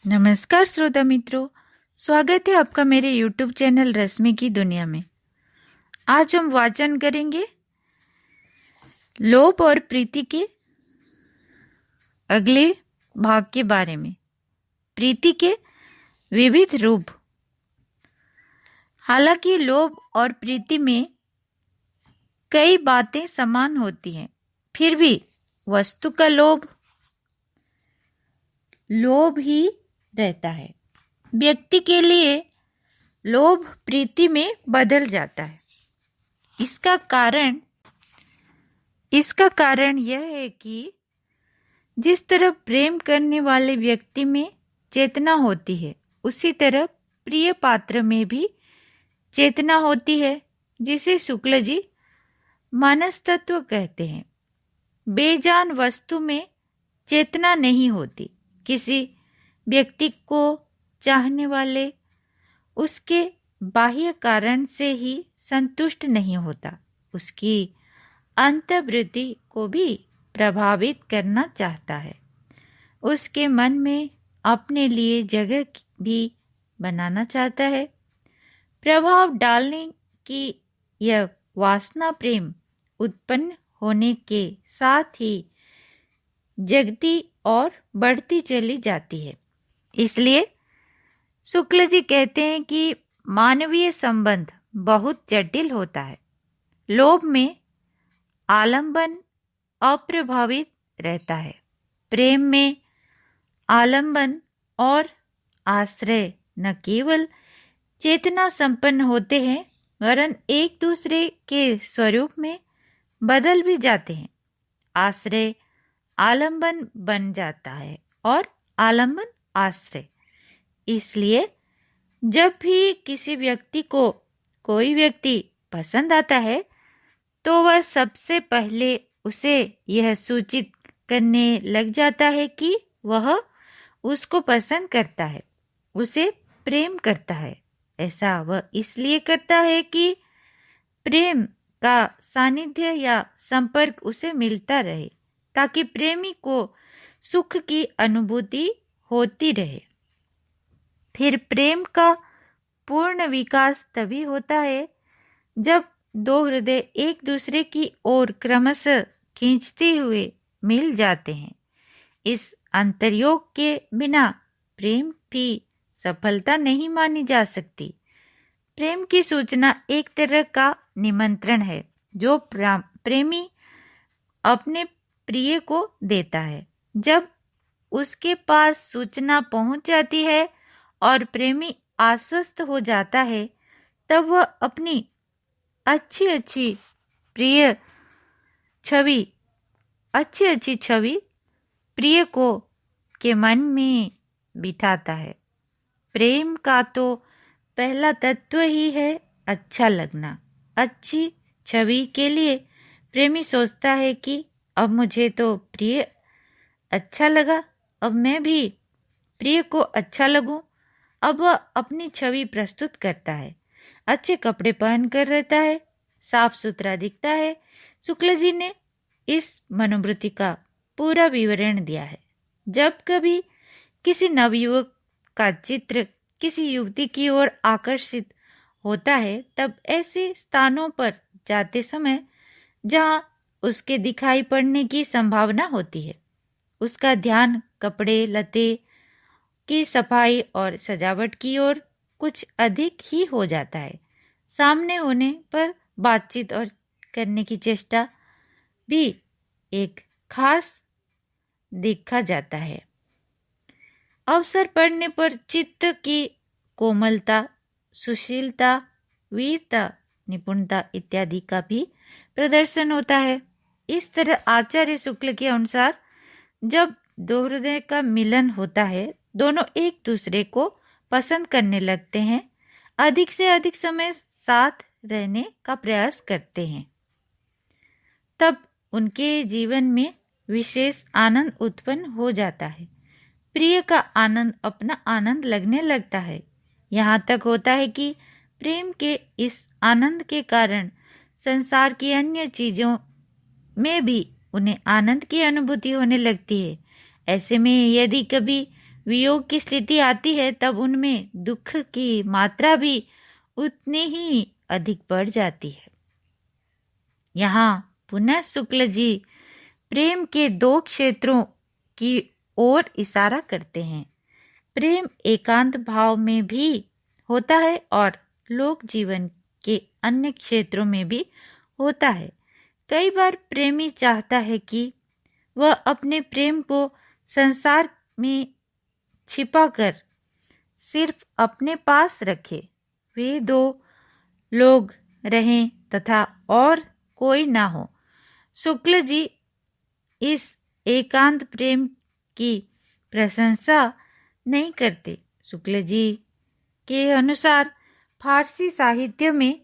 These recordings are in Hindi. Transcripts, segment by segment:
नमस्कार श्रोता मित्रों, स्वागत है आपका मेरे YouTube चैनल रश्मि की दुनिया में। आज हम वाचन करेंगे लोभ और प्रीति के अगले भाग के बारे में। प्रीति के विविध रूप। हालांकि लोभ और प्रीति में कई बातें समान होती हैं, फिर भी वस्तु का लोभ ही रहता है। व्यक्ति के लिए लोभ प्रीति में बदल जाता है। इसका कारण यह है कि जिस तरह प्रेम करने वाले व्यक्ति में चेतना होती है, उसी तरह प्रिय पात्र में भी चेतना होती है, जिसे शुक्ल जी मानस तत्व कहते हैं। बेजान वस्तु में चेतना नहीं होती। किसी व्यक्ति को चाहने वाले उसके बाह्य कारण से ही संतुष्ट नहीं होता, उसकी अंतर्वृत्ति को भी प्रभावित करना चाहता है। उसके मन में अपने लिए जगह भी बनाना चाहता है। प्रभाव डालने की यह वासना प्रेम उत्पन्न होने के साथ ही जगती और बढ़ती चली जाती है। इसलिए शुक्ल जी कहते हैं कि मानवीय संबंध बहुत जटिल होता है। लोभ में आलंबन अप्रभावित रहता है। प्रेम में आलंबन और आश्रय न केवल चेतना संपन्न होते हैं, वरन एक दूसरे के स्वरूप में बदल भी जाते हैं। आश्रय आलंबन बन जाता है और आलंबन आश्रय। इसलिए जब भी किसी व्यक्ति को कोई व्यक्ति पसंद आता है, तो वह सबसे पहले उसे यह सूचित करने लग जाता है कि वह उसको पसंद करता है, उसे प्रेम करता है। ऐसा वह इसलिए करता है कि प्रेम का सानिध्य या संपर्क उसे मिलता रहे, ताकि प्रेमी को सुख की अनुभूति होती रहे। फिर प्रेम का पूर्ण विकास तभी होता है जब दो हृदय एक दूसरे की ओर क्रमशः खींचते हुए मिल जाते हैं। इस अंतर्योग के बिना प्रेम की सफलता नहीं मानी जा सकती। प्रेम की सूचना एक तरह का निमंत्रण है जो प्रेमी अपने प्रिय को देता है। जब उसके पास सूचना पहुंच जाती है और प्रेमी आश्वस्त हो जाता है, तब वह अपनी अच्छी प्रिय छवि प्रिय को के मन में बिठाता है। प्रेम का तो पहला तत्व ही है अच्छा लगना। अच्छी छवि के लिए प्रेमी सोचता है कि अब मुझे तो प्रिय अच्छा लगा, अब मैं भी प्रिय को अच्छा लगूं। अब वह अपनी छवि प्रस्तुत करता है। अच्छे कपड़े पहन कर रहता है, साफ सुथरा दिखता है। शुक्ल जी ने इस मनोवृत्ति का पूरा विवरण दिया है। जब कभी किसी नवयुवक का चित्र किसी युवती की ओर आकर्षित होता है, तब ऐसे स्थानों पर जाते समय जहां उसके दिखाई पड़ने की संभावना होती है, उसका ध्यान कपड़े लते की सफाई और सजावट की ओर कुछ अधिक ही हो जाता है। सामने होने पर बातचीत और करने की चेष्टा भी एक खास देखा जाता है। अवसर पड़ने पर चित्त की कोमलता, सुशीलता, वीरता, निपुणता इत्यादि का भी प्रदर्शन होता है। इस तरह आचार्य शुक्ल के अनुसार जब दो हृदय का मिलन होता है, दोनों एक दूसरे को पसंद करने लगते हैं, अधिक से अधिक समय साथ रहने का प्रयास करते हैं। तब उनके जीवन में विशेष आनंद उत्पन्न हो जाता है। प्रिय का आनंद अपना आनंद लगने लगता है। यहाँ तक होता है कि प्रेम के इस आनंद के कारण संसार की अन्य चीजों में भी उन्हें आनंद की अनुभूति होने लगती है। ऐसे में यदि कभी वियोग की स्थिति आती है तब उनमें दुख की मात्रा भी उतनी ही अधिक बढ़ जाती है। यहाँ पुनः शुक्ल जी प्रेम के दो क्षेत्रों की ओर इशारा करते हैं। प्रेम एकांत भाव में भी होता है और लोक जीवन के अन्य क्षेत्रों में भी होता है। कई बार प्रेमी चाहता है कि वह अपने प्रेम को संसार में छिपाकर सिर्फ अपने पास रखे, वे दो लोग रहें तथा और कोई ना हो। शुक्ल जी इस एकांत प्रेम की प्रशंसा नहीं करते। शुक्ल जी के अनुसार फारसी साहित्य में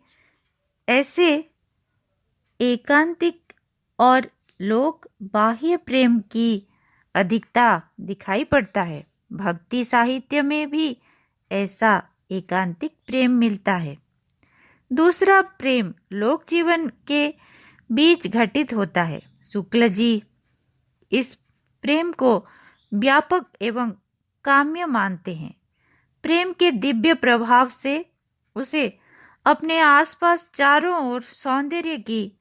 ऐसे एकांतिक और लोक बाह्य प्रेम की अधिकता दिखाई पड़ता है। भक्ति साहित्य में भी ऐसा एकांतिक प्रेम मिलता है। दूसरा प्रेम लोक जीवन के बीच घटित होता है। शुक्ल जी इस प्रेम को व्यापक एवं काम्य मानते हैं। प्रेम के दिव्य प्रभाव से उसे अपने आसपास चारों ओर सौंदर्य की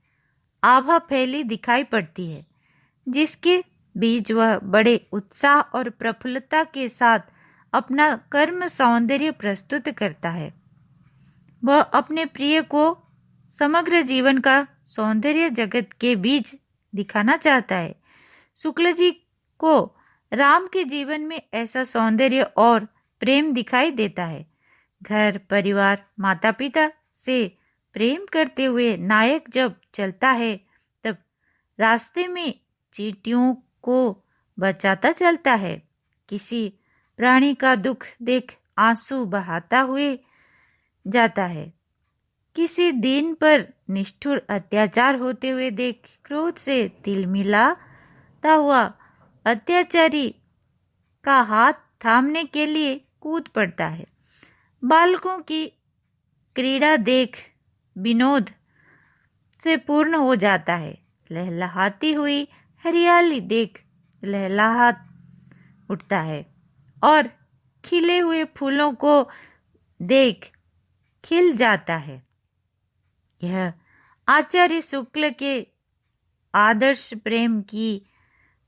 आभा फैली दिखाई पड़ती है, जिसके बीच वह बड़े उत्साह और प्रफुल्लता के साथ अपना कर्म सौंदर्य प्रस्तुत करता है। वह अपने प्रिय को समग्र जीवन का सौंदर्य जगत के बीच दिखाना चाहता है। शुक्ल जी को राम के जीवन में ऐसा सौंदर्य और प्रेम दिखाई देता है। घर परिवार माता पिता से प्रेम करते हुए नायक जब चलता है तब रास्ते में चींटियों को बचाता चलता है। किसी प्राणी का दुख देख आंसू बहाता हुए जाता है। किसी दीन पर निष्ठुर अत्याचार होते हुए देख क्रोध से तिलमिलाता हुआ अत्याचारी का हाथ थामने के लिए कूद पड़ता है। बालकों की क्रीड़ा देख विनोद से पूर्ण हो जाता है। लहलहाती हुई हरियाली देख लहलहात उठता है और खिले हुए फूलों को देख खिल जाता है। यह आचार्य शुक्ल के आदर्श प्रेम की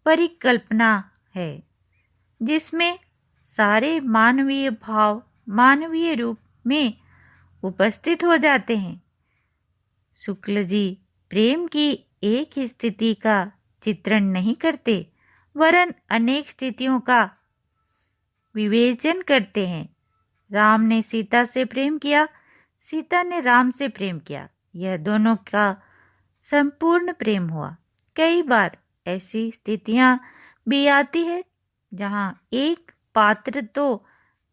परिकल्पना है, जिसमें सारे मानवीय भाव मानवीय रूप में उपस्थित हो जाते हैं। शुक्ल जी प्रेम की एक ही स्थिति का चित्रण नहीं करते, वरन अनेक स्थितियों का विवेचन करते हैं। राम ने सीता से प्रेम किया, सीता ने राम से प्रेम किया। यह दोनों का संपूर्ण प्रेम हुआ। कई बार ऐसी स्थितियां भी आती है जहां एक पात्र तो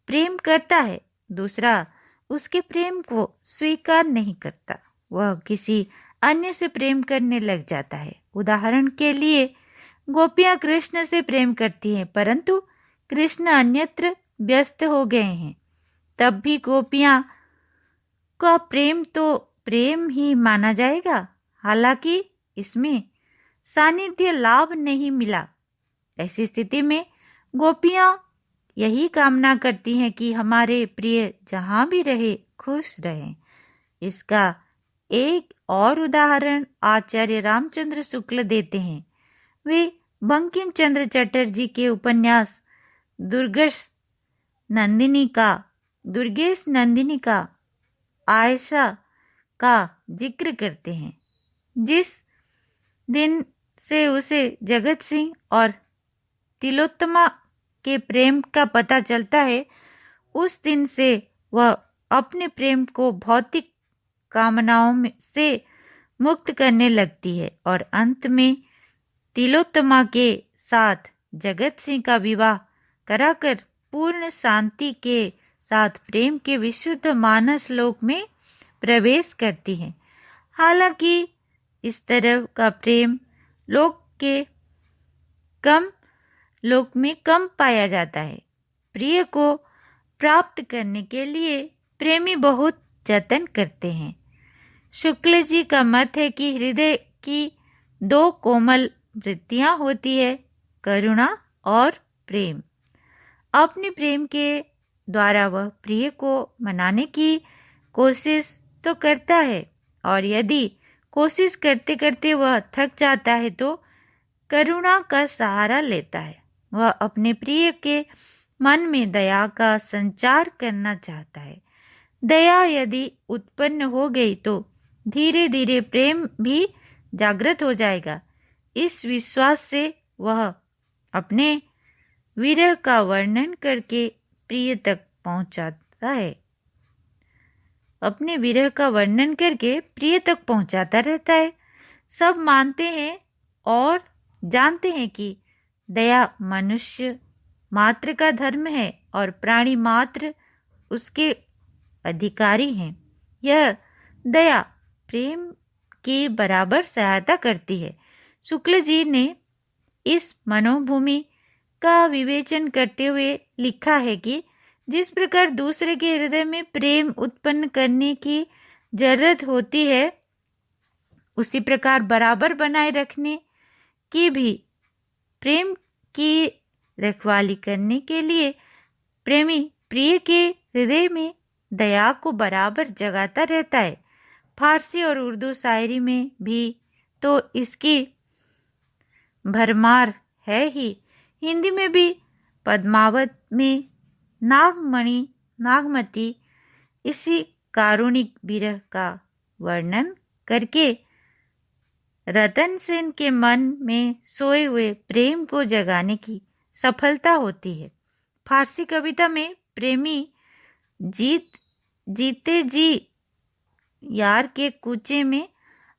प्रेम करता है, दूसरा उसके प्रेम को स्वीकार नहीं करता, वह किसी अन्य से प्रेम करने लग जाता है। उदाहरण के लिए गोपियां कृष्ण से प्रेम करती हैं, परंतु कृष्ण अन्यत्र व्यस्त हो गए हैं। तब भी गोपियां का प्रेम तो प्रेम ही माना जाएगा, हालांकि इसमें सानिध्य लाभ नहीं मिला। ऐसी स्थिति में गोपियां यही कामना करती हैं कि हमारे प्रिय जहां भी रहे खुश रहें। इसका एक और उदाहरण आचार्य रामचंद्र शुक्ल देते हैं। वे बंकिम चंद्र चटर्जी के उपन्यास दुर्गेश नंदिनी का आयशा का जिक्र करते हैं। जिस दिन से उसे जगत सिंह और तिलोत्तमा के प्रेम का पता चलता है, उस दिन से वह अपने प्रेम को भौतिक कामनाओं से मुक्त करने लगती है और अंत में तिलोत्तमा के साथ जगत सिंह का विवाह कराकर पूर्ण शांति के साथ प्रेम के विशुद्ध मानस लोक में प्रवेश करती है। हालांकि इस तरह का प्रेम लोक में कम पाया जाता है। प्रिय को प्राप्त करने के लिए प्रेमी बहुत जतन करते हैं। शुक्ल जी का मत है कि हृदय की दो कोमल वृत्तियां होती है, करुणा और प्रेम। अपने प्रेम के द्वारा वह प्रिय को मनाने की कोशिश तो करता है, और यदि कोशिश करते करते वह थक जाता है तो करुणा का सहारा लेता है। वह अपने प्रिय के मन में दया का संचार करना चाहता है। दया यदि उत्पन्न हो गई तो धीरे धीरे प्रेम भी जागृत हो जाएगा। इस विश्वास से वह अपने विरह का वर्णन करके प्रिय तक पहुंचाता है। अपने विरह का वर्णन करके प्रिय तक पहुंचाता रहता है। सब मानते हैं और जानते हैं कि दया मनुष्य मात्र का धर्म है और प्राणी मात्र उसके अधिकारी हैं। यह दया प्रेम के बराबर सहायता करती है। शुक्ल जी ने इस मनोभूमि का विवेचन करते हुए लिखा है कि जिस प्रकार दूसरे के हृदय में प्रेम उत्पन्न करने की जरूरत होती है, उसी प्रकार बराबर बनाए रखने की भी प्रेम की रखवाली करने के लिए प्रेमी प्रिय के हृदय में दया को बराबर जगाता रहता है। फारसी और उर्दू शायरी में भी तो इसकी भरमार है ही। हिंदी में भी पद्मावत में नागमती इसी कारुणिक विरह का वर्णन करके रतन सेन के मन में सोए हुए प्रेम को जगाने की सफलता होती है। फारसी कविता में प्रेमी जीते जी यार के कूचे में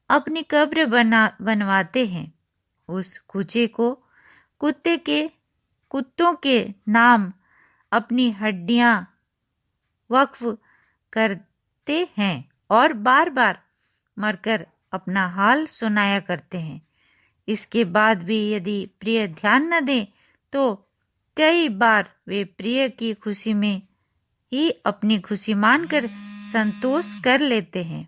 अपनी कब्र बनवाते हैं। उस कूचे को कुत्तों के नाम अपनी हड्डियां वक्फ करते हैं और बार बार मरकर अपना हाल सुनाया करते हैं। इसके बाद भी यदि प्रिय ध्यान न दे तो कई बार वे प्रिय की खुशी में ही अपनी खुशी मानकर संतोष कर लेते हैं।